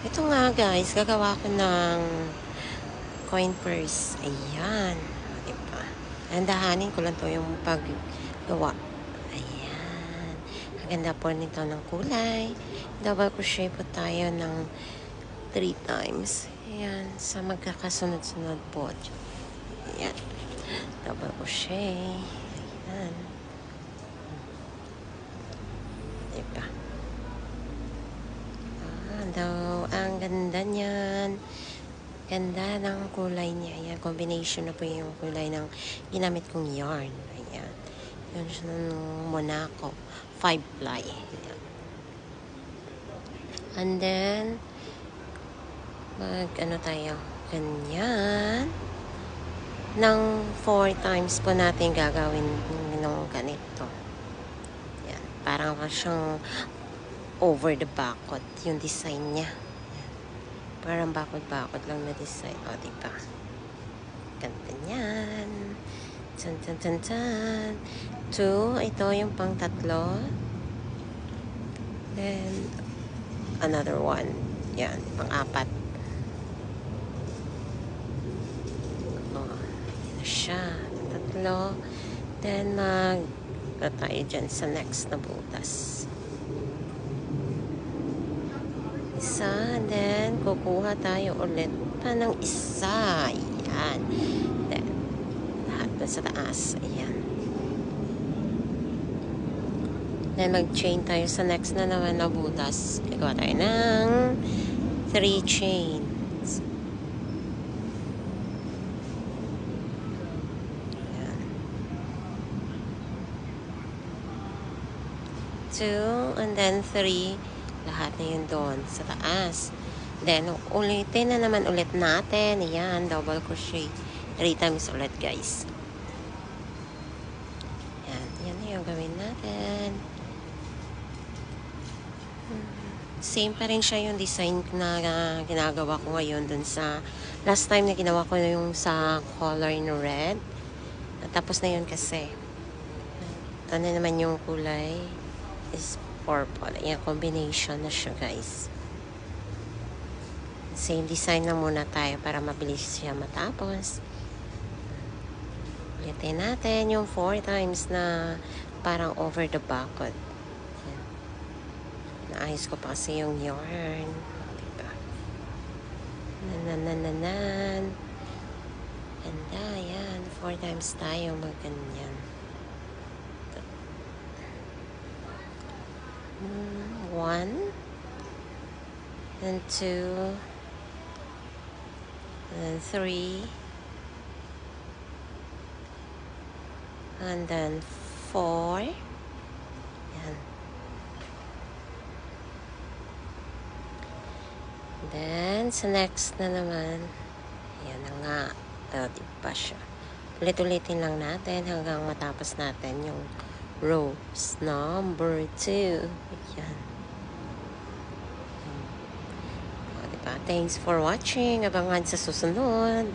Ito nga guys, gagawa ko ng coin purse. Ayan. O, diba? Andahanin ko lang to yung paggawa. Ayan. Ang ganda po nito ng kulay. Double crochet po tayo ng 3 times. Ayan. Sa magkakasunod-sunod po. Ayan. Double crochet. Ayan. Diba? Ang ganda niyan. Ganda ng kulay niya. Ayan, combination na po yung kulay ng ginamit kong yarn. Ayan. Yun siya ng Monaco. 5 ply. Ayan. And then, ano tayo? Ganyan. Nang 4 times po natin gagawin ng ganito. Ayan. Parang siyang over the bakod yung design niya. Parang bakod-bakod lang na design. O, diba? Ganda niyan. Tan, tan, tan, tan. 2. Ito yung pang tatlo. Then, another one. Yan, pang 4. O, yan na siya. Tatlo. Then, tayo dyan sa next na butas. Isa, and then kukuha tayo ulit pa ng isa. Ayan. Then, lahat na sa taas. Ayan. Then, mag-chain tayo sa next na naman na butas. Gagawa tayo ng 3 chains. Ayan. 2, and then 3. Lahat na yun doon sa taas. Then, ulitin na naman ulit natin. Ayan, double crochet. 3 times ulit, guys. Ayan, yan na yung gawin natin. Same pa rin siya yung design na ginagawa ko ngayon dun sa last time na ginawa ko yung sa color in red. Tapos na yun kasi. Ito na naman yung kulay is purple. Ayan, combination na siya, guys. Same design na muna tayo para mabilis siya matapos. Ulitin natin yung 4 times na parang over the bakod. Naayos ko pa kasi yung yarn. Diba? Nanananan. Ganda, yan. 4 times tayo magganyan. 1 and 2 and 3 and then 4. Yan. Then sa next na naman, yan na nga. Diba siya? Ulit-ulitin lang natin hanggang matapos natin yung rows number 2. Yan. Diba? Thanks for watching. Abangan sa susunod.